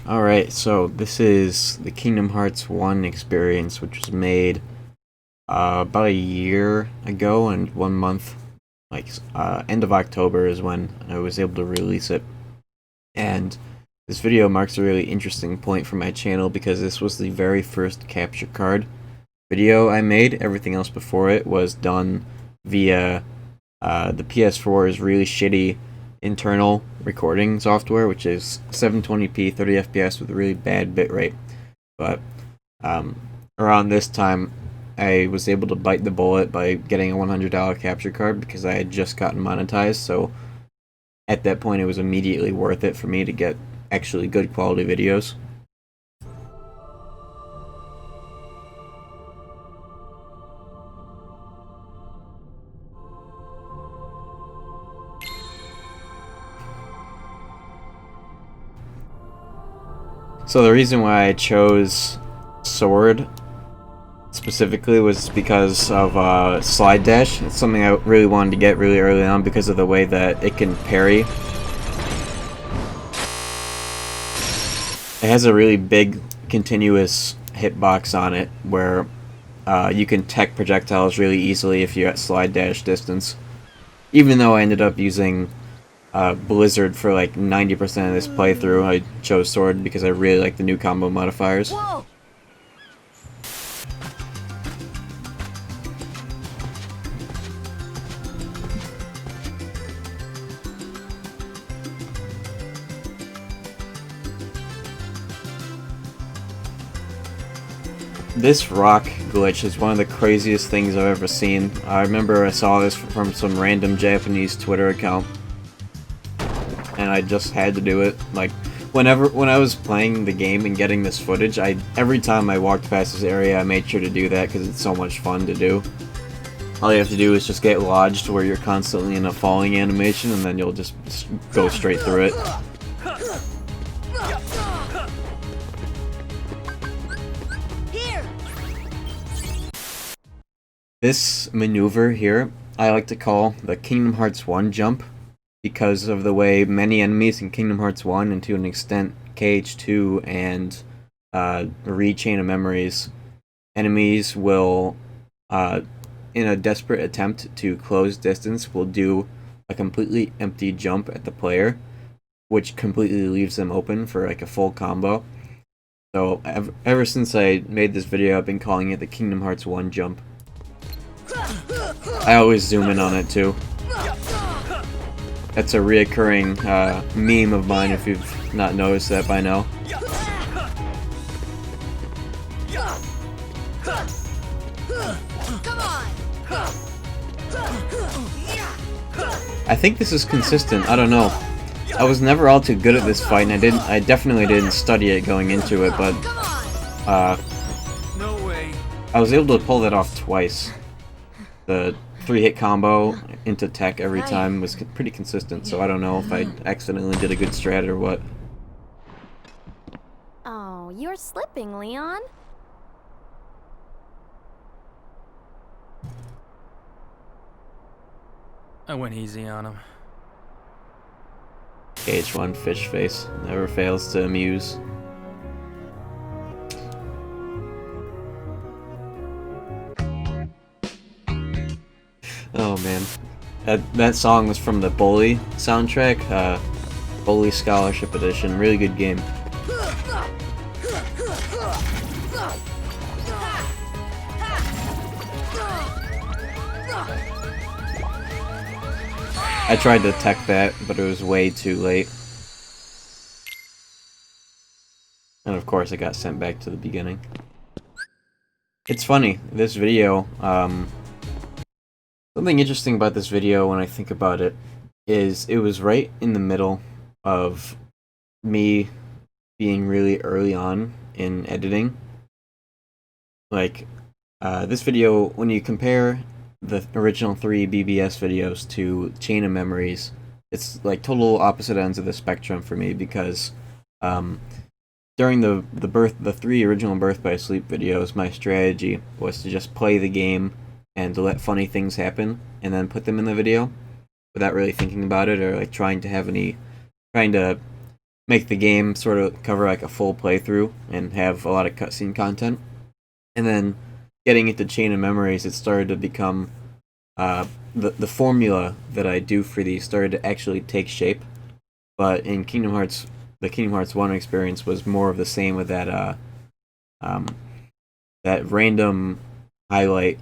Alright, so this is the Kingdom Hearts 1 experience, which was made about a year ago and 1 month. End of October is when I was able to release it. And this video marks a really interesting point for my channel because this was the very first capture card video I made. Everything else before it was done via the PS4's really shitty internal recording software, which is 720p 30 FPS with a really bad bitrate. But around this time I was able to bite the bullet by getting a $100 capture card because I had just gotten monetized, so at that point it was immediately worth it for me to get actually good quality videos. So the reason why I chose Sword specifically was because of Slide Dash. It's something I really wanted to get really early on because of the way that it can parry. It has a really big continuous hitbox on it where you can tech projectiles really easily if you're at Slide Dash distance. Even though I ended up using Blizzard for like 90% of this playthrough, I chose Sword because I really like the new combo modifiers. Whoa. This rock glitch is one of the craziest things I've ever seen. I remember I saw this from some random Japanese Twitter account, and I just had to do it. Like, when I was playing the game and getting this footage, every time I walked past this area, I made sure to do that because it's so much fun to do. All you have to do is just get lodged where you're constantly in a falling animation, and then you'll just go straight through it. This maneuver here, I like to call the Kingdom Hearts 1 jump, because of the way many enemies in Kingdom Hearts 1, and to an extent kh2 and Chain of Memories, enemies will, in a desperate attempt to close distance, will do a completely empty jump at the player, which completely leaves them open for like a full combo. So ever since I made this video, I've been calling it the Kingdom Hearts 1 jump. I always zoom in on it too. That's a reoccurring meme of mine if you've not noticed that by now. I think this is consistent. I don't know. I was never all too good at this fight, and I definitely didn't study it going into it, but I was able to pull that off twice. The 3-hit combo into tech every time was pretty consistent, so I don't know if I accidentally did a good strat or what. Oh, you're slipping, Leon. I went easy on him. kh1 fish face never fails to amuse. Oh man, that song was from the Bully soundtrack, Bully Scholarship Edition. Really good game. I tried to tech that, but it was way too late. And of course, I got sent back to the beginning. It's funny, this video, something interesting about this video when I think about it is it was right in the middle of me being really early on in editing. Like, this video, when you compare the original 3 BBS videos to Chain of Memories, it's like total opposite ends of the spectrum for me because during the 3 original Birth by Sleep videos, my strategy was to just play the game and to let funny things happen and then put them in the video without really thinking about it or like trying to make the game sort of cover like a full playthrough and have a lot of cutscene content. And then getting into Chain of Memories, it started to become the formula that I do for these started to actually take shape. But in Kingdom Hearts, the Kingdom Hearts 1 experience was more of the same with that that random highlight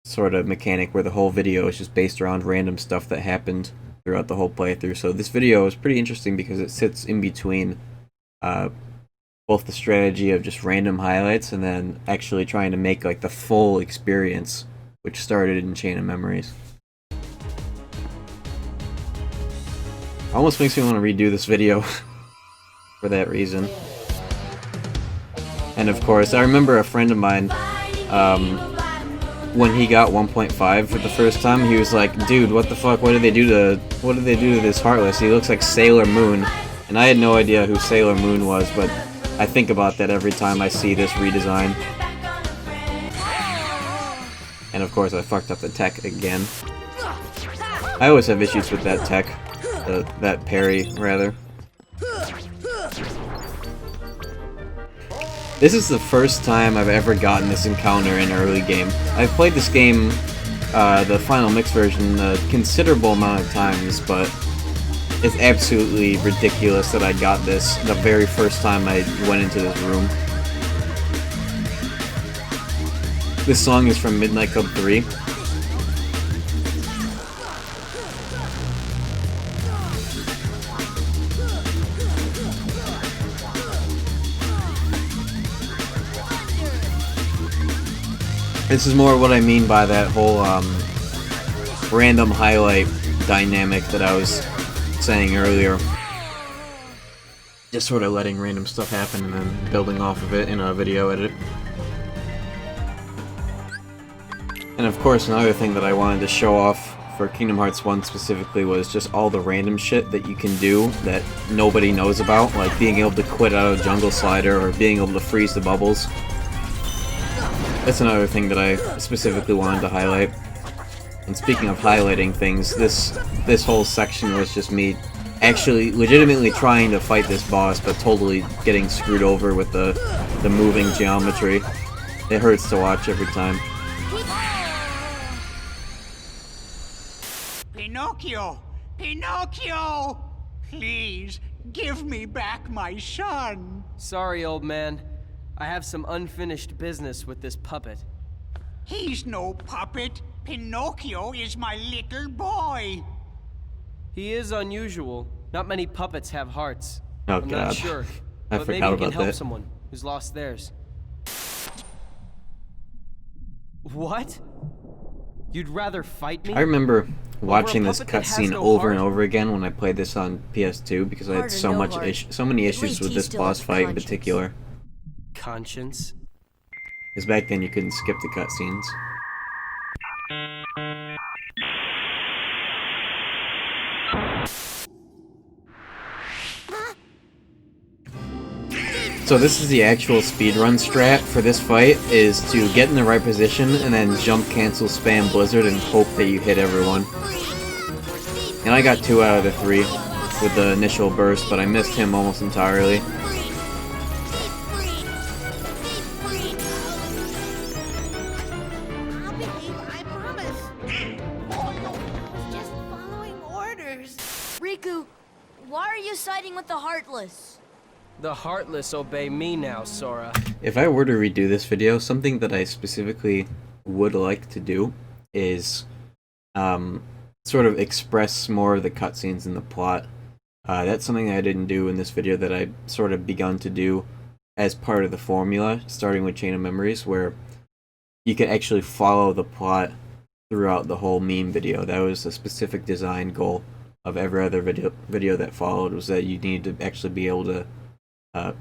sort of mechanic where the whole video is just based around random stuff that happened throughout the whole playthrough. So this video is pretty interesting because it sits in between both the strategy of just random highlights and then actually trying to make like the full experience, which started in Chain of Memories. Almost makes me want to redo this video for that reason. And of course, I remember a friend of mine, when he got 1.5 for the first time, he was like, "Dude, what the fuck? What did they do to this Heartless? He looks like Sailor Moon." And I had no idea who Sailor Moon was, but I think about that every time I see this redesign. And of course, I fucked up the tech again. I always have issues with that tech, that parry, rather. This is the first time I've ever gotten this encounter in early game. I've played this game, the Final Mix version, a considerable amount of times, but it's absolutely ridiculous that I got this the very first time I went into this room. This song is from Midnight Club 3. This is more what I mean by that whole random highlight dynamic that I was saying earlier. Just sort of letting random stuff happen and then building off of it in a video edit. And of course, another thing that I wanted to show off for Kingdom Hearts 1 specifically was just all the random shit that you can do that nobody knows about, like being able to quit out of Jungle Slider or being able to freeze the bubbles. That's another thing that I specifically wanted to highlight. And speaking of highlighting things, this whole section was just me actually legitimately trying to fight this boss, but totally getting screwed over with the moving geometry. It hurts to watch every time. Pinocchio! Pinocchio! Please, give me back my son! Sorry, old man. I have some unfinished business with this puppet. He's no puppet. Pinocchio is my little boy. He is unusual. Not many puppets have hearts. Oh I'm god. not sure. I But maybe forgot you can about help that. someone who's lost theirs. What? You'd rather fight me? I remember watching this puppet that has cutscene no over and heart? over again when I played this on PS2 because I had Heart or so no much heart, so many at issues least with he this still boss has a fight in conscience. particular. Conscience? Because back then you couldn't skip the cutscenes. So this is the actual speedrun strat for this fight, is to get in the right position and then jump, cancel, spam Blizzard and hope that you hit everyone. And I got 2 out of the 3 with the initial burst, but I missed him almost entirely. I'll behave, I promise. I was just following orders. Riku, why are you siding with the Heartless? The Heartless obey me now, Sora. If I were to redo this video, something that I specifically would like to do is sort of express more of the cutscenes in the plot. That's something I didn't do in this video that I sort of begun to do as part of the formula, starting with Chain of Memories, where you could actually follow the plot throughout the whole meme video. That was a specific design goal of every other video that followed, was that you need to actually be able to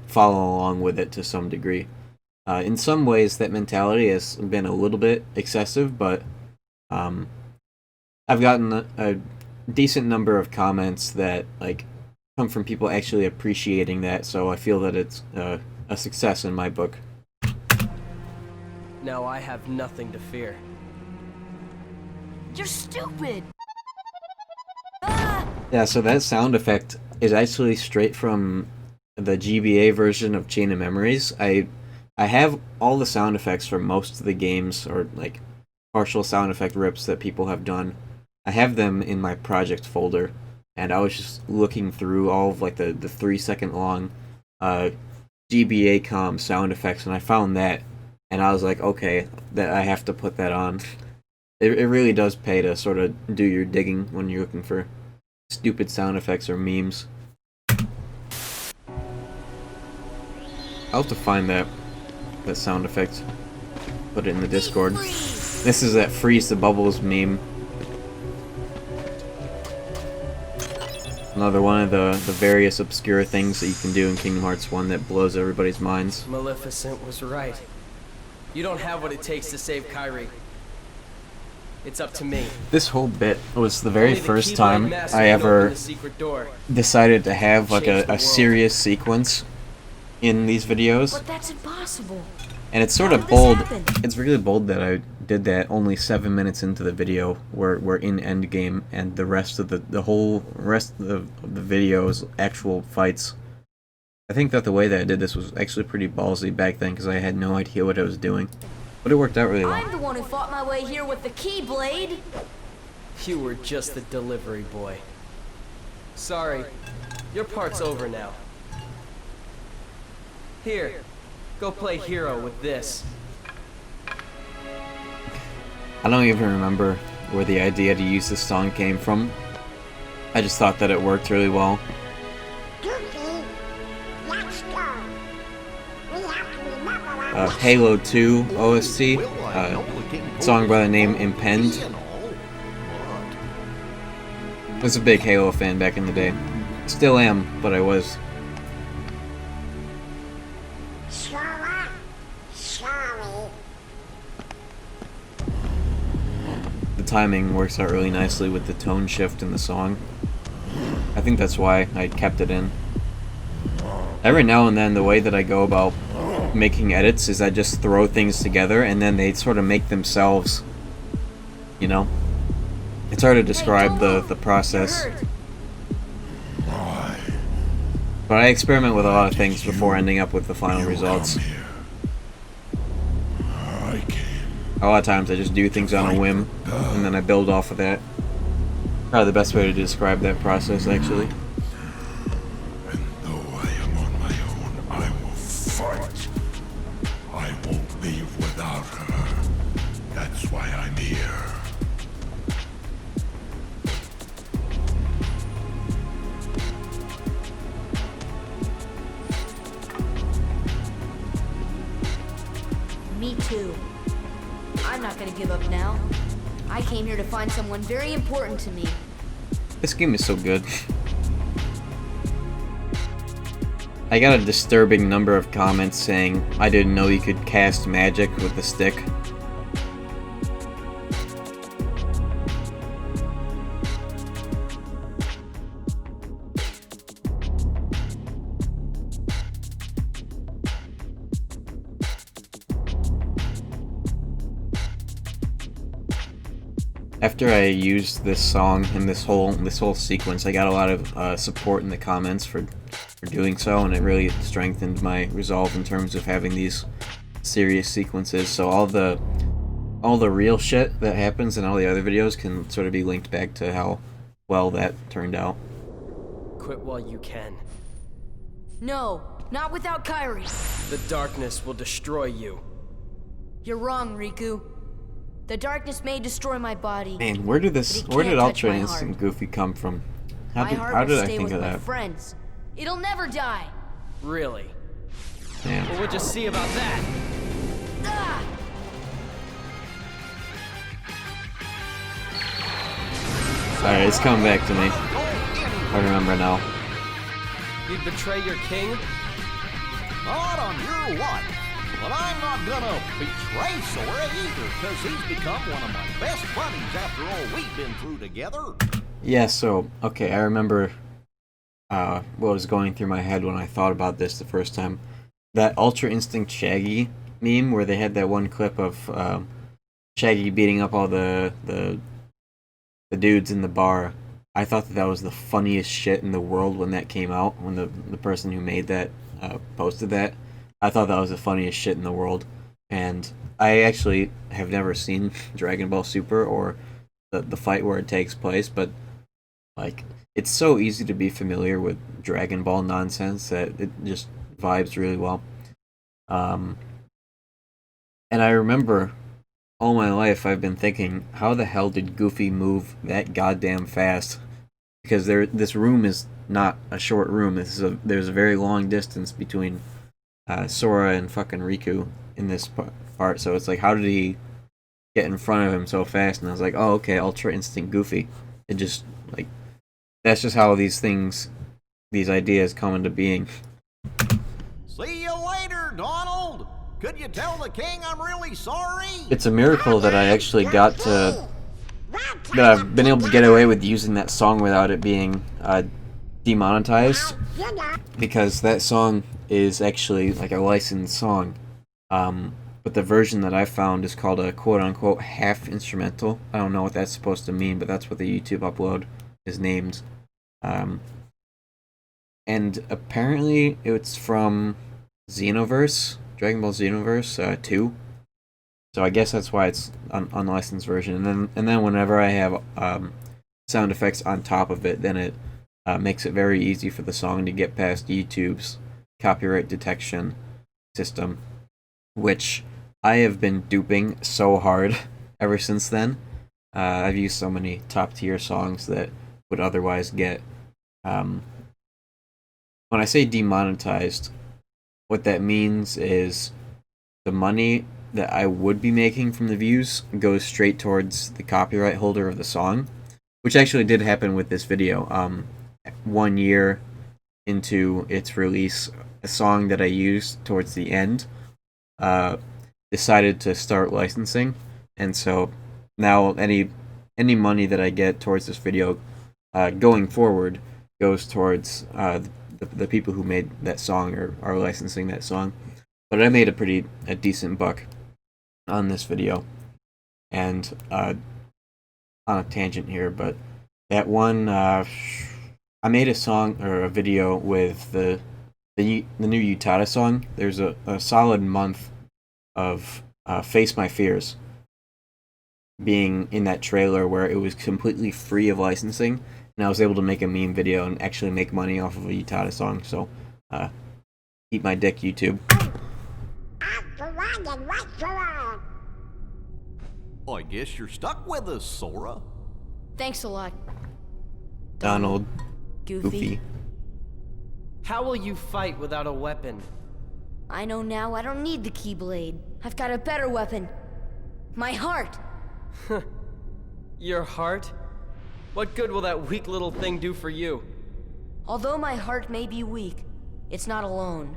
follow along with it to some degree. In some ways, that mentality has been a little bit excessive, but I've gotten a decent number of comments that come from people actually appreciating that, so I feel that it's a success in my book. Now I have nothing to fear. You're stupid. Yeah, so that sound effect is actually straight from the GBA version of Chain of Memories, I have all the sound effects for most of the games, or like partial sound effect rips that people have done. I have them in my project folder, and I was just looking through all of like the 3 second long GBA com sound effects, and I found that, and I was like, okay, that I have to put that on. It really does pay to sort of do your digging when you're looking for stupid sound effects or memes. I'll have to find that sound effect. Put it in the Discord. This is that freeze the bubbles meme. Another one of the various obscure things that you can do in Kingdom Hearts 1 that blows everybody's minds. Maleficent was right. You don't have what it takes to save Kairi. It's up to me. This whole bit was the very Only the first Keyblade time Master I can ever open the secret door. decided to have like Change the a world. serious sequence in these videos. But that's impossible. And it's sort How of did this bold. happen? It's really bold that I did that only 7 minutes into the video. We're in endgame, and the rest of the whole rest of the video is actual fights. I think that the way that I did this was actually pretty ballsy back then because I had no idea what I was doing, but it worked out really well. I'm the one who fought my way here with the Keyblade. You were just the delivery boy. Sorry, your part's over now. Here, go play hero with this. I don't even remember where the idea to use this song came from. I just thought that it worked really well. Goofy, let's go. We have to remember Halo 2 OST, song by the name Impend. I was a big Halo fan back in the day. Still am, but I was. Slower, sorry. The timing works out really nicely with the tone shift in the song. I think that's why I kept it in. Every now and then, the way that I go about making edits is I just throw things together and then they sort of make themselves, you know? It's hard to describe the process. But I experiment with a lot of things before ending up with the final results. A lot of times I just do things on a whim, and then I build off of that. Probably the best way to describe that process, actually. And though I am on my own, I will fight. I won't leave without her. That's why I'm here. Me too. I'm not gonna give up now. I came here to find someone very important to me. This game is so good. I got a disturbing number of comments saying I didn't know you could cast magic with the stick. After I used this song and this whole sequence, I got a lot of support in the comments for doing so, and it really strengthened my resolve in terms of having these serious sequences. So all the real shit that happens in all the other videos can sort of be linked back to how well that turned out. Quit while you can. No, not without Kairi. The darkness will destroy you. You're wrong, Riku. The darkness may destroy my body. Man, where did But it Ultra can't touch my Instinct heart. Goofy come from? My How heart did will I stay think with of my that? friends. It'll never die. Really? Yeah. Well, we'll just see about that. Ah! Alright, it's coming back to me. I remember now. You'd betray your king? Not on your life. But I'm not gonna betray Sora either, because he's become one of my best buddies after all we've been through together. Yeah, so, okay, I remember what was going through my head when I thought about this the first time. That Ultra Instinct Shaggy meme where they had that one clip of Shaggy beating up all the dudes in the bar. I thought that that was the funniest shit in the world when that came out. When the person who made that posted that, I thought that was the funniest shit in the world. And I actually have never seen Dragon Ball Super or the fight where it takes place, but like it's so easy to be familiar with Dragon Ball nonsense that it just vibes really well. Um, and I remember all my life I've been thinking, how the hell did Goofy move that goddamn fast? Because this room is not a short room. There's a very long distance between Sora and fucking Riku in this part. So it's like, how did he get in front of him so fast? And I was like, oh, okay, Ultra Instinct Goofy. It just like that's just how these ideas come into being. See you later, Donald. Could you tell the king I'm really sorry? It's a miracle that I actually got to that I've been able to get away with using that song without it being demonetized, because that song is actually like a licensed song. But the version that I found is called a quote-unquote half instrumental. I don't know what that's supposed to mean, but that's what the YouTube upload is named. And apparently it's from Xenoverse, Dragon Ball Xenoverse 2. So I guess that's why it's an unlicensed version. And then whenever I have sound effects on top of it, then it makes it very easy for the song to get past YouTube's copyright detection system, which I have been duping so hard ever since then. I've used so many top tier songs that would otherwise get. When I say demonetized, what that means is the money that I would be making from the views goes straight towards the copyright holder of the song, which actually did happen with this video. 1 year into its release, a song that I used towards the end decided to start licensing, and so now any money that I get towards this video going forward goes towards the people who made that song or are licensing that song. But I made a decent buck on this video. And on a tangent here, but that one I made a song or a video with the new Utada song. There's a solid month of Face My Fears being in that trailer where it was completely free of licensing, and I was able to make a meme video and actually make money off of a Utada song. So eat my dick, YouTube. I guess you're stuck with us, Sora. Thanks a lot, Donald. Goofy. How will you fight without a weapon? I know now I don't need the Keyblade. I've got a better weapon. My heart. Your heart? What good will that weak little thing do for you? Although my heart may be weak, it's not alone.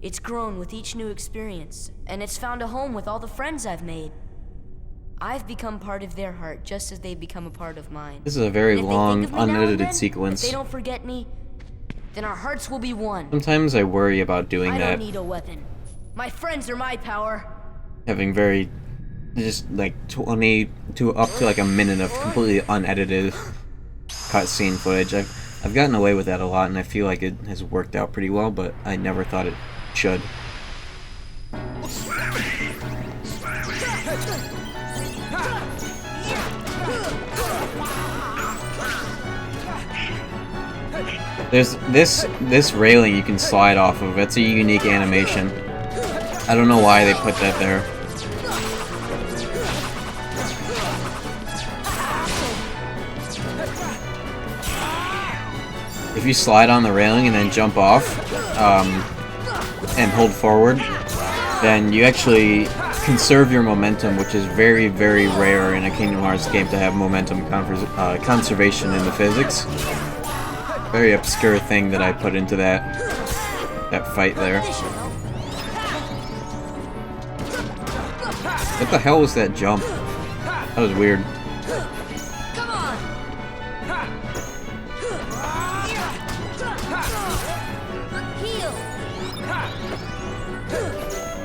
It's grown with each new experience, and it's found a home with all the friends I've made. I've become part of their heart just as they've become a part of mine. This is a very And if they long, think of me now and unedited then, sequence. If they don't forget me, then our hearts will be one. Sometimes I worry about doing I that. don't need a weapon. My friends are my power. Having very, just like 20 to up to like a minute of completely unedited cutscene footage. I've gotten away with that a lot, and I feel like it has worked out pretty well, but I never thought it should. There's this railing you can slide off of. It's a unique animation. I don't know why they put that there. If you slide on the railing and then jump off, and hold forward, then you actually conserve your momentum, which is very, very rare in a Kingdom Hearts game to have momentum conservation in the physics. Very obscure thing that I put into that fight there. What the hell was that jump? That was weird. Come on. Heal.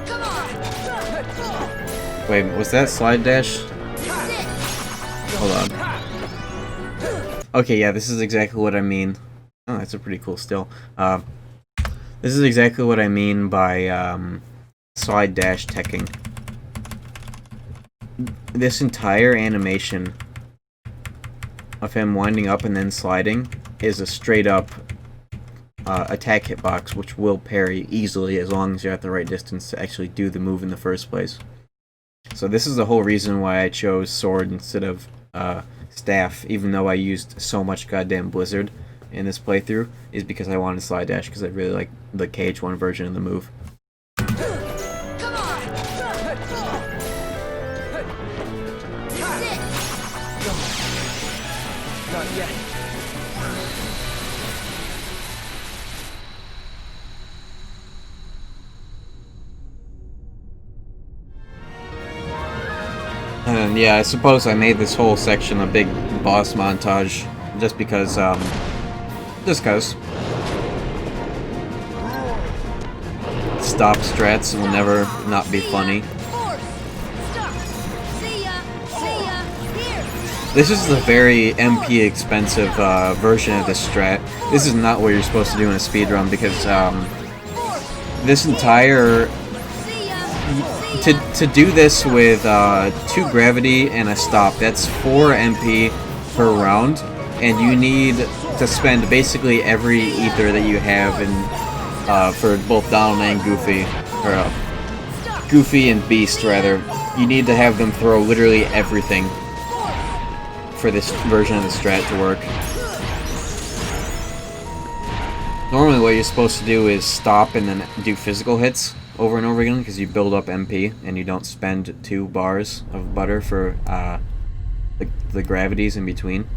Come on. Wait, was that slide dash? Hold on. Okay, yeah, this is exactly what I mean. Oh, that's a pretty cool still. This is exactly what I mean by slide dash teching. This entire animation of him winding up and then sliding is a straight up attack hitbox, which will parry easily as long as you're at the right distance to actually do the move in the first place. So this is the whole reason why I chose sword instead of staff, even though I used so much goddamn Blizzard in this playthrough, is because I wanted slide dash because I really like the kh1 version of the move. Not yet. And yeah, I suppose I made this whole section a big boss montage just because, stop strats will never not be funny. This is the very MP expensive version of this strat. This is not what you're supposed to do in a speedrun because this entire... To do this with 2 gravity and a stop, that's 4 MP per round, and you need to spend basically every ether that you have in, for both Donald and Goofy, or Goofy and Beast rather. You need to have them throw literally everything for this version of the strat to work. Normally what you're supposed to do is stop and then do physical hits over and over again because you build up MP and you don't spend 2 bars of butter for the gravities in between.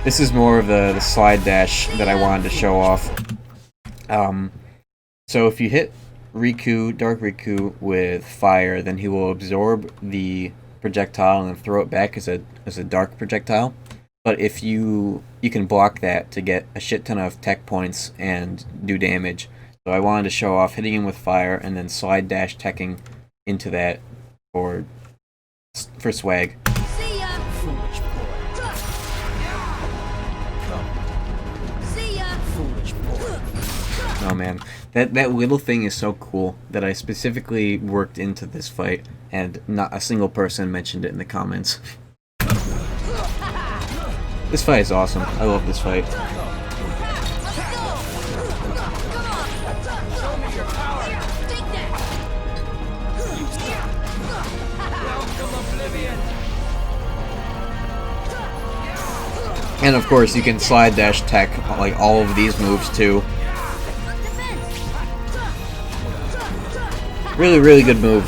This is more of the slide dash that I wanted to show off. So if you hit Riku, Dark Riku with fire, then he will absorb the projectile and throw it back as a dark projectile. But if you can block that to get a shit ton of tech points and do damage. So I wanted to show off hitting him with fire and then slide dash teching into that for swag. See ya. Foolish boy. Come. See ya. Foolish boy. Oh man, that little thing is so cool that I specifically worked into this fight, and not a single person mentioned it in the comments. This fight is awesome. I love this fight. And of course, you can slide dash tech like all of these moves too. Really, really good move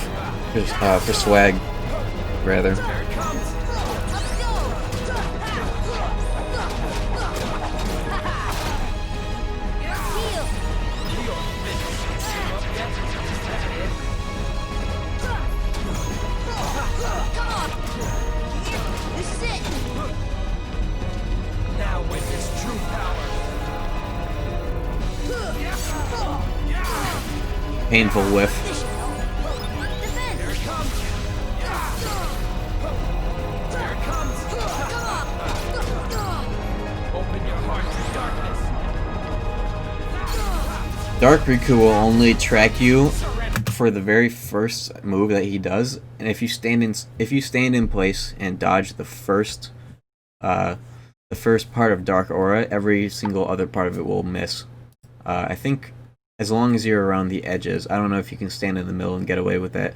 for swag, rather. Painful whiff. Dark Riku will only track you for the very first move that he does, and if you stand in place and dodge the first part of Dark Aura, every single other part of it will miss. I think as long as you're around the edges. I don't know if you can stand in the middle and get away with that.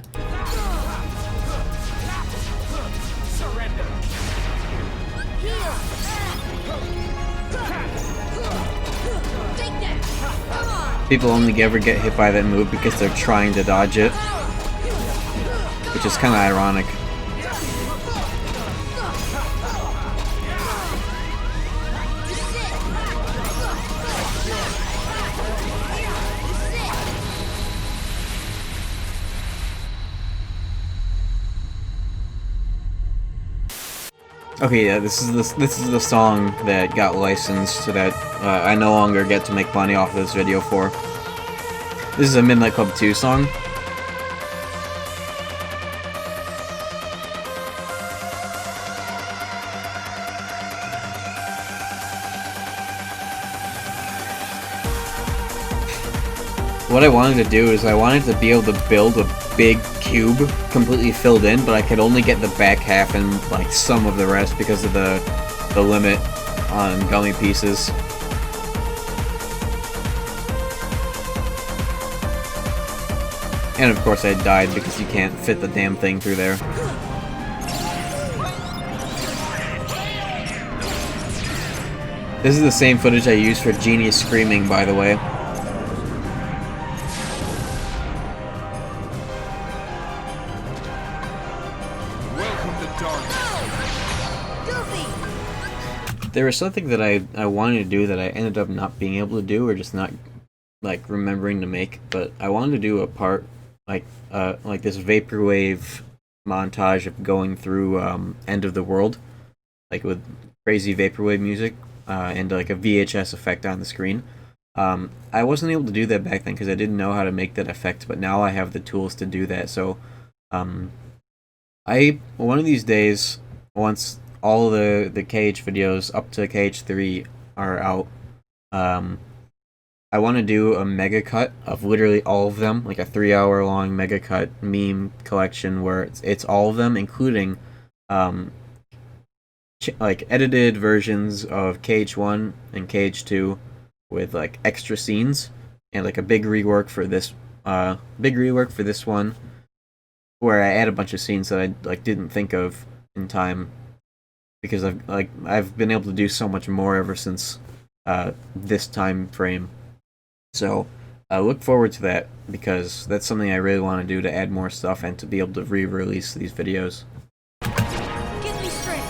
People only ever get hit by that move because they're trying to dodge it, which is kind of ironic. Okay, yeah, this is the song that got licensed so that I no longer get to make money off of this video for. This is a Midnight Club 2 song. what I wanted to do is I wanted to be able to build a big cube completely filled in, but I could only get the back half and like some of the rest because of the limit on gummy pieces. And of course I died because you can't fit the damn thing through there. This is the same footage I used for Genie screaming, by the way. There was something that I wanted to do that I ended up not being able to do, or just not like remembering to make. But I wanted to do a part like this vaporwave montage of going through End of the World, like with crazy vaporwave music and like a VHS effect on the screen. I wasn't able to do that back then because I didn't know how to make that effect, but now I have the tools to do that. So one of these days, once all the kh videos up to kh3 are out, I want to do a mega cut of literally all of them, like a 3-hour long mega cut meme collection where it's all of them, including like edited versions of kh1 and kh2 with like extra scenes, and like a big rework for this one where I add a bunch of scenes that I like didn't think of in time, because I've been able to do so much more ever since this time frame. So look forward to that, because that's something I really want to do, to add more stuff and to be able to re-release these videos. Give me strength.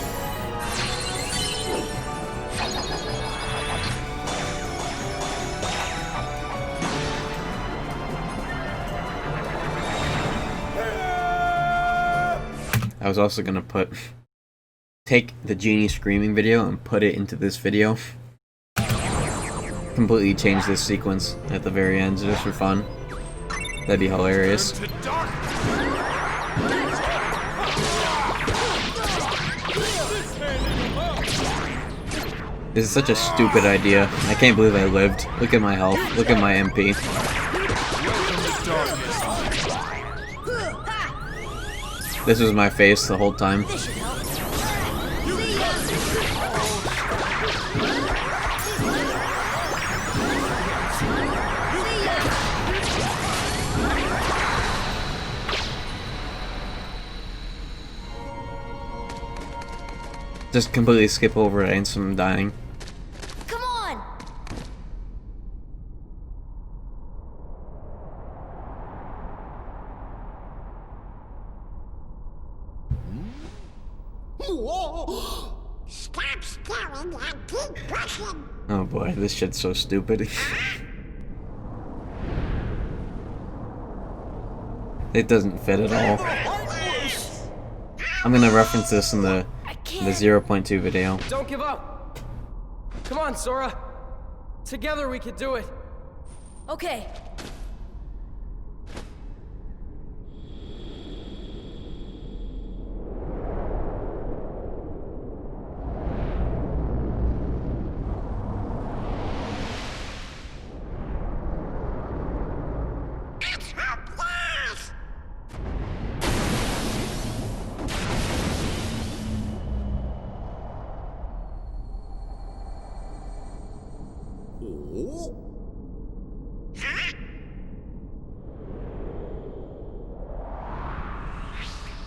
I was also gonna take the Genie screaming video and put it into this video. Completely change this sequence at the very end just for fun. That'd be hilarious. This is such a stupid idea. I can't believe I lived. Look at my health. Look at my MP. This was my face the whole time. Just completely skip over it and some dying. Come on! Stop staring and keep pushing. Oh boy, this shit's so stupid. It doesn't fit at all. I'm gonna reference this in the 0.2 video. Don't give up. Come on, Sora. Together we could do it. Okay. It's hopeless.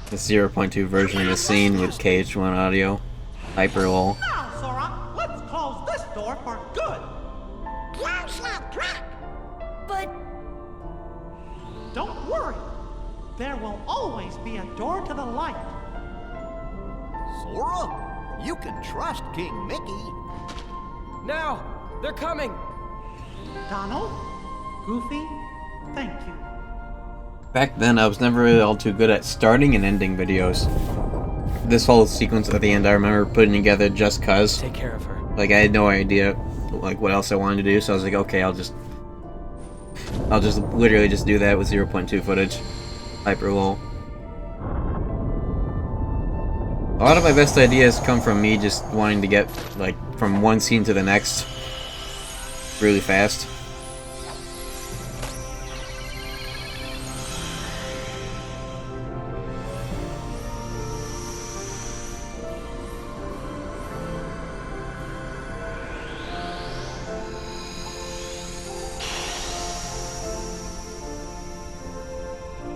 The 0.2 version of the scene with kh1 audio. Hyper lol. Now, Sora, let's close this door for good. Close that quick. But Don't worry. There will always be a door to the light. Sora, you can trust King Mickey. Now, they're coming. Donald, Goofy, thank you. Back then, I was never really all too good at starting and ending videos. This whole sequence at the end, I remember putting together just cuz. Take care of her. Like, I had no idea, like, what else I wanted to do, so I was like, okay, I'll just literally just do that with 0.2 footage. Hyper lol. A lot of my best ideas come from me just wanting to get, like, from one scene to the next really fast.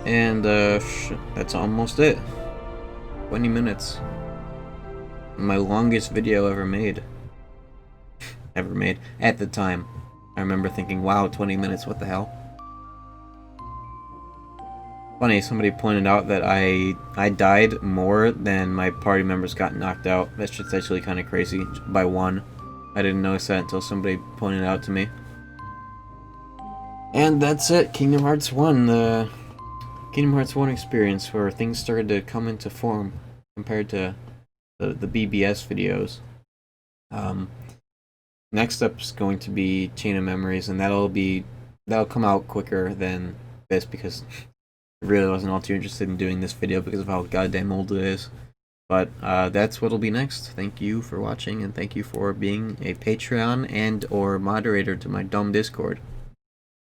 And that's almost it. 20 minutes. My longest video ever made. At the time. I remember thinking, wow, 20 minutes, what the hell? Funny, somebody pointed out that I died more than my party members got knocked out. That's just actually kind of crazy, by one. I didn't notice that until somebody pointed it out to me. And that's it, Kingdom Hearts 1, the Kingdom Hearts 1 experience where things started to come into form compared to the BBS videos. Next up is going to be Chain of Memories, and that'll come out quicker than this because I really wasn't all too interested in doing this video because of how goddamn old it is. But that's what'll be next. Thank you for watching, and thank you for being a Patreon and or moderator to my dumb Discord.